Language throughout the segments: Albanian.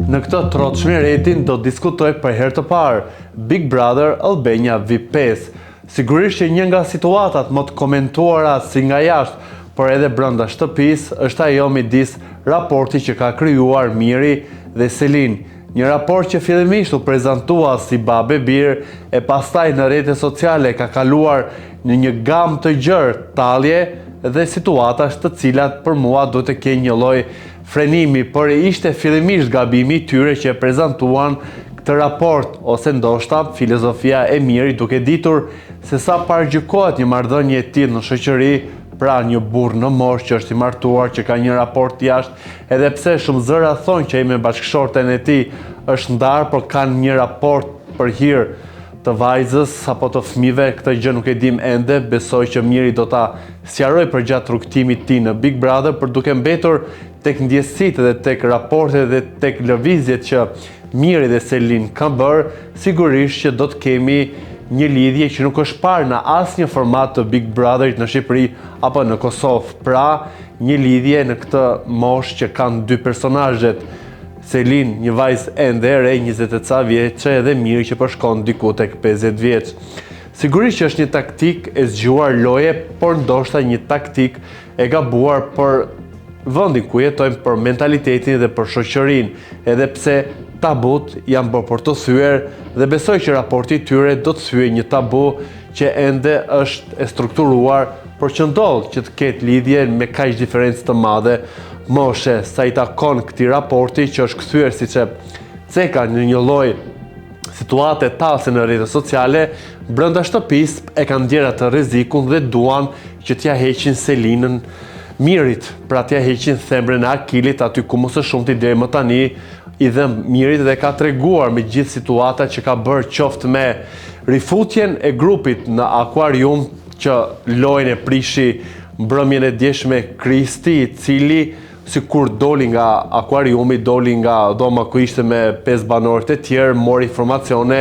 Në këtë trotshmi rating do diskutoj për herë të parë Big Brother Albania VIP 5. Sigurisht që një nga situatat më të komentuara si nga jashtë, por edhe brenda shtëpisë, është ajo midis raporti që ka krijuar Miri dhe Selin. Një raport që fillimisht u prezantua si babe bir e pastaj në rrjetet sociale ka kaluar në një gamë të gjerë tallje dhe situatash të cilat për mua duhet të kenë një lloj frenimi, por ishte fillimisht gabimi i tyre që e prezantuan këtë raport, ose ndoshta filozofia e Mirit duke ditur se sa pargjykohet një marrëdhënie e tillë në shoqëri, pra një burr në moshë që është i martuar, që ka një raport jashtë, edhe pse shumë zëra thonë që ai me bashkëshorten e tij është ndarë, por kanë një raport për hir të vajzës apo të fëmijëve, këtë gjë nuk e dim ende. Besoj që Miri do ta sqaroj përgjatë rrugtimit të tij në Big Brother, për duke mbetur tek ndjesitë dhe tek raportet dhe tek lëvizjet që Miri dhe Selin kanë bërë, sigurisht që do të kemi një lidhje që nuk është parë në asnjë format të Big Brotherit në Shqipëri apo në Kosovë. Pra, një lidhje në këtë moshë që kanë dy personazhet, Selin, një vajzë ende e re, 20 e ca vjeçe, dhe Miri që po shkon diku tek 50 vjeç. Sigurisht që është një taktik e zgjuar loje, por ndoshta një taktik e gabuar për vendin ku jetojmë, për mentalitetin dhe për shoqërinë, edhe pse tabut janë bërë për të thyer, dhe besoj që raporti i tyre do të thyej një tabu që ende është e strukturuar, por që ndodh që të ketë lidhje me kaq diferencë të madhe moshe, sa i takon këtij raporti që është kthyer siç e ceka në një lloj situate tallse në rrjetet sociale, brenda shtëpisë e kanë ndjer atë rrezikun dhe duan që t'ja heqin Selinën Mirit, pra t'ja heqin themrën e Akilit aty ku më së shumti deri më tani i dhëm Mirit, dhe ka treguar me gjithë situatat që ka bërë, qoftë me rifutjen e grupit në akuarium që lojën e prishi mbrëmjen e djeshme Kristi, i cili sikur doli nga akuariumi, doli nga dhoma ku ishte me 5 banorët e tjerë, mori informacione,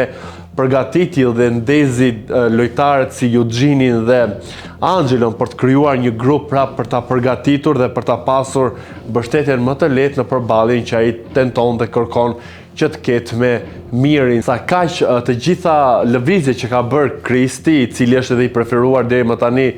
përgatiti dhe ndezi lojtarët si Eugenin dhe Angelon për të krijuar një grup për ta përgatitur dhe për ta pasur mbështetjen më të lehtë në përballjen që ai tenton dhe kërkon që të ketë me Mirin. Sa kaq të gjitha lëvizjet që ka bërë Kristi, i cili është edhe i preferuar deri më tani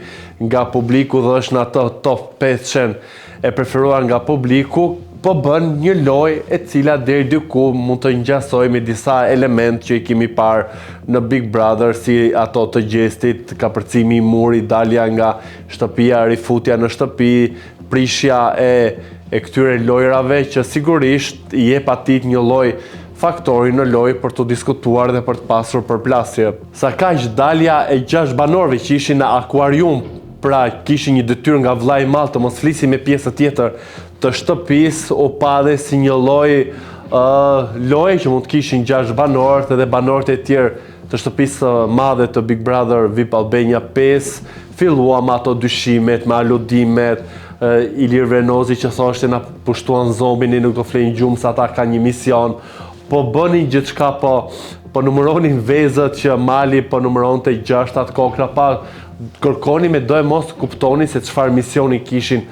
nga publiku dhe është në atë top 500 e preferuar nga publiku, po bën një lojë e cila deri diku mund të ngjasojë me disa elementë që i kemi parë në Big Brother, si ato të gjestit, kapërcimi i murit, dalja nga shtëpia, rifutja në shtëpi, prishja e këtyre lojrave, që sigurisht i jep atit një lloj faktori në lojë për të diskutuar dhe për të pasur përplasje. Sa kaq dalja e 6 banorëve që ishin në akuarium, pra kishin një detyrë nga vllai i madh të mos flisin me pjesën tjetër të shtëpisë, u pa dhe si një lojë që mund të kishin 6 banorët, edhe banorët e tjerë të shtëpisë madhe të Big Brother VIP Albania 5, filluam ato dyshimet me aludimet, Ilir Vrenozi që thoshte na pushtuan zombin, nuk do flenë gjumë sa ata kanë një mision, po bënin gjithçka, po numëronin vezët që mali po numëronte 6-7 kokra, pa kërkoni me do e mos kuptoni se çfarë misioni kishin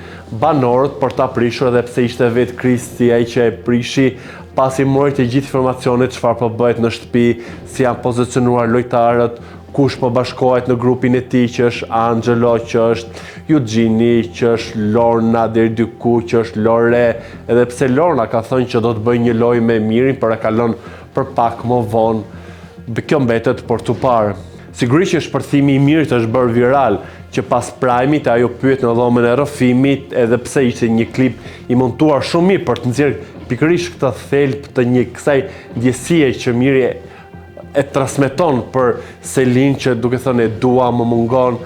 banorët për ta prishur, edhe pse ishte vetë Kristi ai që e prishi, pasi mori të gjithë informacionet çfarë po bëhet në shtëpi, si janë pozicionuar lojtarët, kush po bashkohet në grupin e tij, që është Angelo, që është Eugeni, që është Lorna deri diku, që është Lore, edhe pse Lorna ka thënë që do të bëjë një lojë me Mirin, por e ka lënë për pak më vonë. Kjo mbetet për tu parë. Sigurisht që shpërthimi i Mirit është bërë viral, që pas prajmit ajo pyet në dhomën e rrëfimit, edhe pse ishte një klip i montuar shumë mirë për të nxjerrë pikërisht këtë thelb të një kësaj ndjesie që Miri e transmeton për Selin, që duke thënë e dua, më mungon,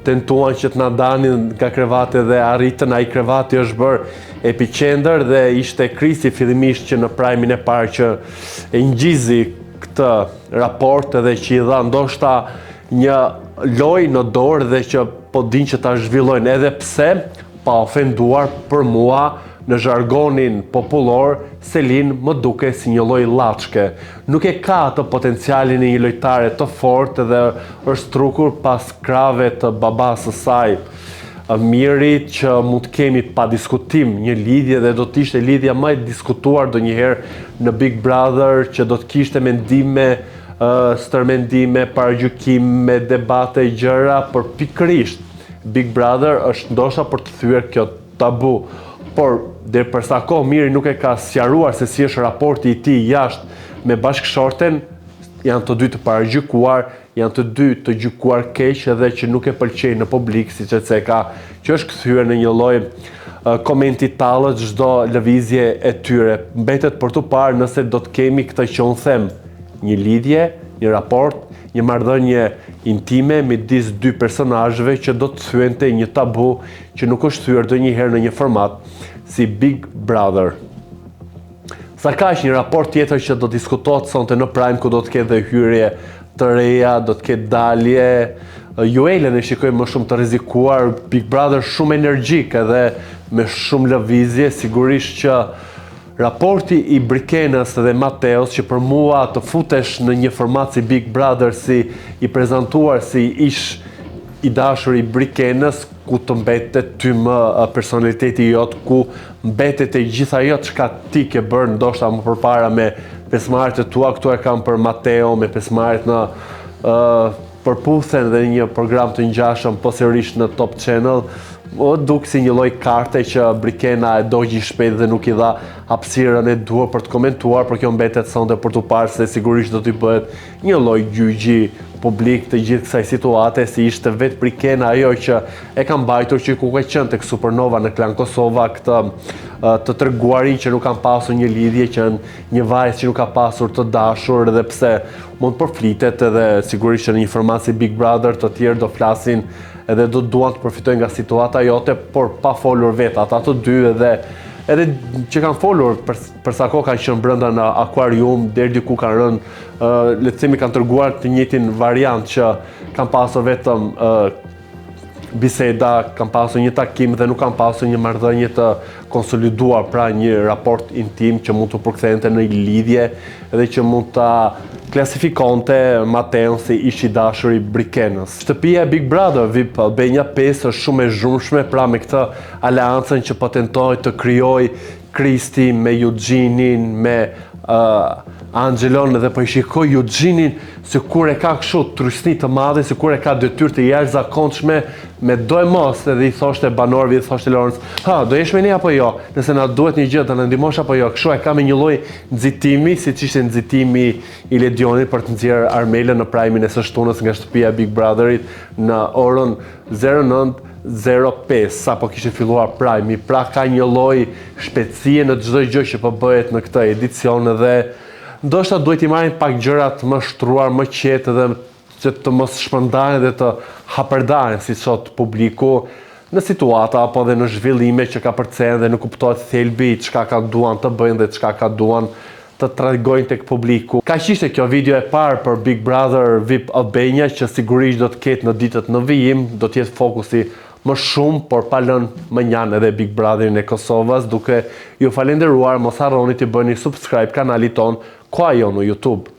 tentuan që të na danin nga krevati dhe arritën, ai krevati është bërë epiqendër dhe ishte Kristi fillimisht që në prajmin e parë që e ngjizi këtë raport, edhe që i dha ndoshta një lojë në dorë dhe që po din që ta zhvillojnë, edhe pse pa ofenduar, për mua në zhargonin popullor, Selin më duke si një lloj llaçke. Nuk e ka atë potencialin e një lojtare të fortë dhe është trukur pas krave të babasë së saj. miri që mund të kemi pa diskutim një lidhje dhe do të ishte lidhja më e diskutuar ndonjëherë në Big Brother, që do të kishte mendime, stërmendime, paragjykime, debate, gjëra, por pikërisht Big Brother është ndoshta për të thyer kjo tabu. Por deri për sa kohë Miri nuk e ka sqaruar se si është raporti i tij jashtë me bashkëshorten, janë të dy të paragjykuar, janë të dy të gjykuar keq edhe që nuk e pëlqejnë në publik, siç e theka, që është kthyer në një lloj komenti tallë çdo lëvizje e tyre. Mbetet për tu parë nëse do të kemi këtë që unë them, një lidhje, një raport, një marrëdhënie intime midis dy personazheve që do të thyente një tabu që nuk është thyer ndonjëherë në një format si Big Brother. Sa kaq një raport tjetër që do diskutohet sonte në Prime, ku do të ketë dhe hyrje të reja, do të ketë dalje. Juelen e shikoj më shumë të rrezikuar, Big Brother shumë energjik edhe me shumë lëvizje, sigurisht që raporti i Brikenës dhe Mateos, që për mua të futesh në një format si Big Brother, si i prezantuar si ish i dashur i Brikenës, ku të mbetet ty më personaliteti jot, ku mbetet e gjitha ajo çka ti ke bërë ndoshta më përpara me pesëmarrjet e tua. Këtu e kam për Mateo me pesëmarrjet në përputhen dhe një program të ngjashëm posërisht në Top Channel. Duk si një lloj karte që Brikena e dogji shpejt dhe nuk i dha hapësirën e duhur për të komentuar, por kjo mbetet sonte për t'u parë se sigurisht do t'i bëhet një lloj gjyqi publik të gjithë kësaj situate, si ishte vetë Brikena ajo që e ka mbajtur, që ku ka qenë tek Supernova në Klan Kosova, këtë të treguarin që nuk kanë pasur një lidhje, që një vajzë që nuk ka pasur të dashur, edhe pse mund përflitet, edhe sigurisht që në një format si Big Brother të tjerë do flasin edhe do duan të përfitojnë nga situata jote, por pa folur vetë ata të dy, edhe që kanë folur për sa kohë kanë qenë brenda në akuarium, deri diku kanë rënë, le të themi kanë treguar të njëjtin variant, që kanë pasur vetëm biseda, kanë pasur një takim dhe nuk kanë pasur një marrëdhënie të konsoliduar, pra një raport intim që mund të përkthente në një lidhje dhe që mund ta klasifikonte Mateon si ish i dashur i Brikenës. Shtëpia e Big Brother VIP Albania 5 është shumë e zhurmshme, pra me këtë aleancën që po tentoi të krijoj Kristi me Eugenin, me Angelon, dhe po i shikoj Eugenin si kur e ka kështu trysni të madhe, si kur e ka detyrë të jashtëzakonshme, me do e mos, edhe i thoshte banorëve, i thoshte Lawrence, do jesh me ne apo jo, nëse na duhet një gjë të na ndihmosh apo jo. Kështu e ka me një lloj nxitimi, siç ishte nxitimi i Ledionit për të nxjerrë Armelën në Prime-in e së shtunës nga shtëpia e Big Brotherit në orën 09:05, sa po kishte filluar Prime-i. Pra ka një lloj shpejtësie në çdo gjë që po bëhet në këtë edicion, dhe ndoshta duhet i marrin pak gjërat më shtruar, më qetë, dhe që të mos shpërndahen dhe të hapërdahen, si thot publiku, në situata apo dhe në zhvillime që ka përcen dhe nuk kuptohet thelbi çka ka duan të bëjnë dhe çka ka duan të tregojnë tek publiku. Kaq ishte kjo video e parë për Big Brother VIP Albania, që sigurisht do të ketë në ditët në vijim, do të jetë fokusi më shumë, por pa lënë më njanë edhe Big Brotherin e Kosovës, duke ju falenderuar, mos harroni të bëni subscribe kanalit ton Koha Jo në YouTube.